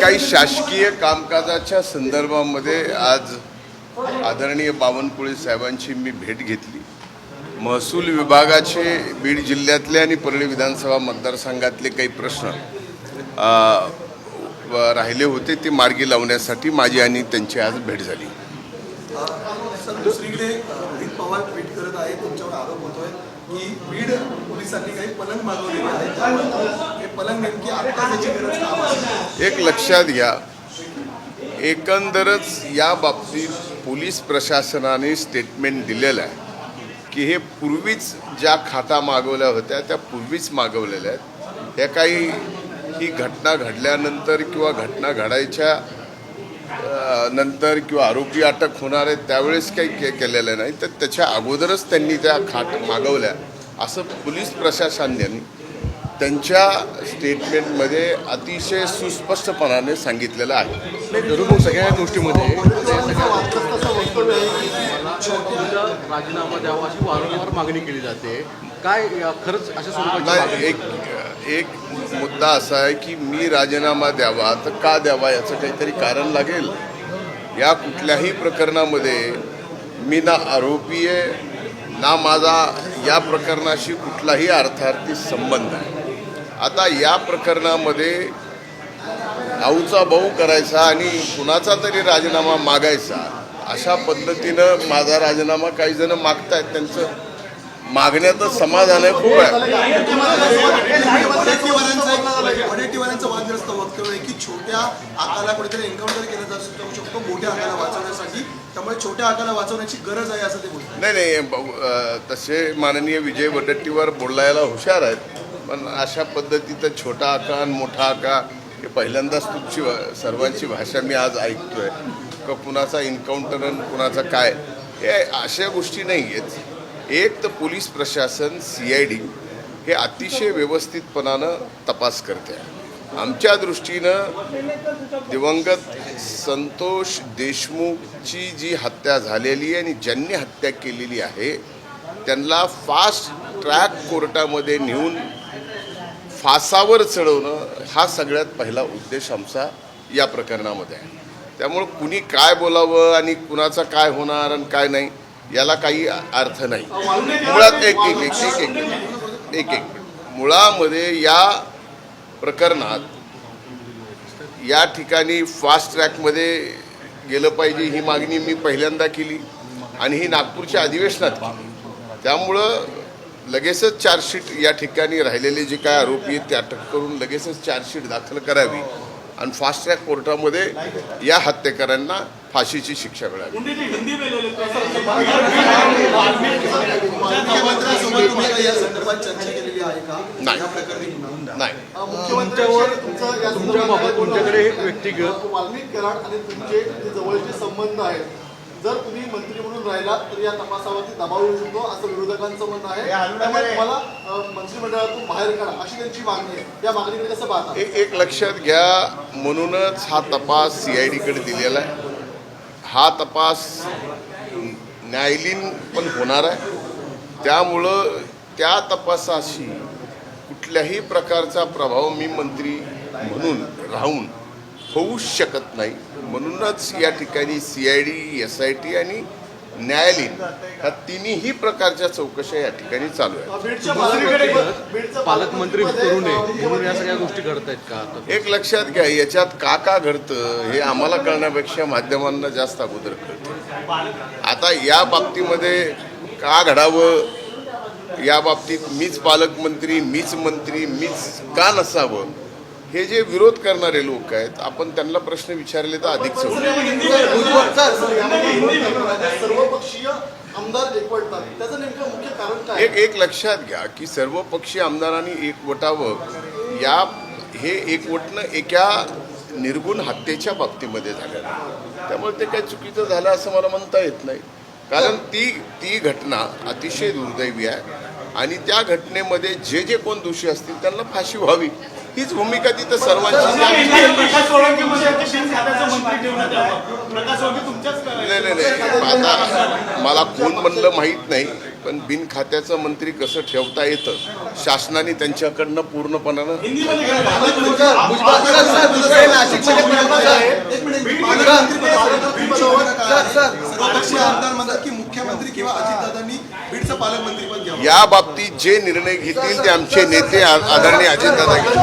काही शासकीय कामकाजाच्या संदर्भामध्ये आज आदरणीय बावनकुळे साहेबांची मी भेट घेतली। महसूल विभागाचे बीड जिल्ह्यातले आणि परळी विधानसभा मतदारसंघातले काही प्रश्न राहिले होते ते मार्गी लावण्यासाठी माझी आणि त्यांची आज भेट झाली। दुसरीकडे अजित पवार ट्विट करत आहे, तुमच्यावर आरोप होतोय की बीड पोलिसांनी काही पलंग मागवलेले आहेत, हे पलंग नेमकी आत्ताची गरज का आहे? एक लक्षात घ्या, एकंदरच या बाबतीत पोलीस प्रशासनाने स्टेटमेंट दिलेलं आहे की हे पूर्वीच ज्या खाता मागवल्या होत्या त्या पूर्वीच मागवलेल्या आहेत। हे काही ही घटना घडल्यानंतर किंवा घटना घडायच्या नंतर किंवा आरोपी अटक होणार आहेत त्यावेळेस काही केलेलं नाही, तर त्याच्या अगोदरच त्यांनी त्या मागवल्या असं पोलीस प्रशासनाने त्यांच्या स्टेटमेंटमध्ये अतिशय सुस्पष्टपणाने सांगितलेलं आहे। सगळ्या गोष्टीमध्ये राजीनामा द्यावा अशी वारंवार मागणी केली जाते, काय खरंच अशा स्वरूपाची? एक मुद्दा असा आहे की मी राजीनामा द्यावा तर का द्यावा याचं काहीतरी कारण लागेल। या कुठल्याही प्रकरणामध्ये मी ना आरोपी आहे ना माझा या प्रकरणाशी कुठलाही अर्थार्थी संबंध आहे। आता या प्रकरणामध्ये आऊचा भाऊ करायचा आणि कुणाचा तरी राजीनामा मागायचा अशा पद्धतीनं माझा राजीनामा काही जण मागतायत, त्यांचं मागण्याचं समाधान आहे खूप आहे। वडेट्टीवारांचं वादग्रस्त वक्तव्य आहे की छोट्या आकाला कुठेतरी एन्काउंटर केलं जाऊ शकतो मोठ्या आकाला वाचवण्यासाठी, त्यामुळे छोट्या आकाला वाचवण्याची गरज आहे असं ते बोलतात। नाही, तसे माननीय विजय वडेट्टीवार बोलायला हुशार आहेत, पण अशा पद्धतीचं छोटा आका आणि मोठा आका हे पहिल्यांदाच तुमची सर्वांची भाषा मी आज ऐकतोय का कुणाचा एन्काउंटर आणि कुणाचा काय, हे अशा गोष्टी नाही आहेत। एक तर पोलीस प्रशासन CID हे अतिशय व्यवस्थितपणानं तपास करते आहे। आमच्या दृष्टीनं दिवंगत संतोष देशमुखची जी हत्या झालेली आहे आणि ज्यांनी हत्या केलेली आहे त्यांना फास्ट ट्रॅक कोर्टामध्ये नेऊन फासावर चढवणं हा सगळ्यात पहिला उद्देश आमचा या प्रकरणामध्ये आहे। त्यामुळं कुणी काय बोलावं आणि कुणाचं काय होणार आणि काय नाही याला काही अर्थ नाही। मुळात एक मुळामध्ये या प्रकरणात या ठिकाणी फास्ट ट्रॅकमध्ये गेलं पाहिजे ही मागणी मी पहिल्यांदा केली आणि ही नागपूरच्या अधिवेशनात केली। त्यामुळं लगेचच चार्जशीट या ठिकाणी राहिलेले जे काय आरोपी आहेत ते अटक करून लगेचच चार्जशीट दाखल करावी आणि फास्ट ट्रॅक कोर्टामध्ये या हत्येकरांना फाशीची शिक्षा मिळावी। नाही, तुमच्याकडे एक व्यक्तिगत वाल्मिक कराड आणि तुमचे जे जवळचे संबंध आहेत, जर तुम्ही मंत्री म्हणून राहिला तर या तपासावरती दबाव येऊ शकतो असं विरोधकांचं म्हणणं आहे, त्यामुळे मला मंत्रिमंडळातून बाहेर काढा अशी त्यांची मागणी आहे। या मागणीकडे कसं पाहता? एक लक्षात घ्या, म्हणूनच हा तपास CID कडे दिलेला आहे। हा तपास न्यायालयीन पण होणार आहे, त्यामुळं त्या तपासाशी कुठल्याही प्रकारचा प्रभाव मी मंत्री म्हणून राहून होऊ शकत नाही। म्हणूनच या ठिकाणी CID, SIT आणि न्यायालयीन ह्या तिन्ही प्रकारच्या चौकशा या ठिकाणी चालू आहेत। पालकमंत्री करू नये म्हणून या सगळ्या गोष्टी घडत आहेत का? एक लक्षात घ्या, याच्यात का घडतं हे आम्हाला कळण्यापेक्षा माध्यमांना जास्त अगोदर कळतं। आता या बाबतीमध्ये का घडावं, या बाबतीत मीच पालकमंत्री, मीच मंत्री, मीच का नसावं, हे जे विरोध करणारे लोक आहेत आपण त्यांना प्रश्न विचारले तर अधिक सर्वपक्षीय आमदार एकवटतात, त्याचं नेमकं मुख्य कारण काय? एक लक्षात घ्या की सर्वपक्षीय आमदारांनी एकवटावं, या हे एकवटणं एका निर्गुण हत्येच्या बाबतीमध्ये झालं नाही, त्यामुळे ते काही चुकीचं झालं असं मला म्हणता येत नाही। कारण ती घटना अतिशय दुर्दैवी आहे आणि त्या घटनेमध्ये जे कोण दोषी असतील त्यांना फाशी व्हावी हीच भूमिका तिथं सर्वांची। नाही, आता मला कोण म्हणलं माहीत नाही, पण बिन खात्याचं मंत्री कसं ठेवता येतं शासनाने त्यांच्याकडनं पूर्णपणानं बीडची भूमिका काय आहे? सर्वपक्षीय आमदार म्हणतात की मुख्यमंत्री किंवा अजितदादांनी बीडचं पालकमंत्री पण घ्यावं. या बाबतीत जे निर्णय घेतील ते आमचे नेते आदरणीय अजितदादा घेतील.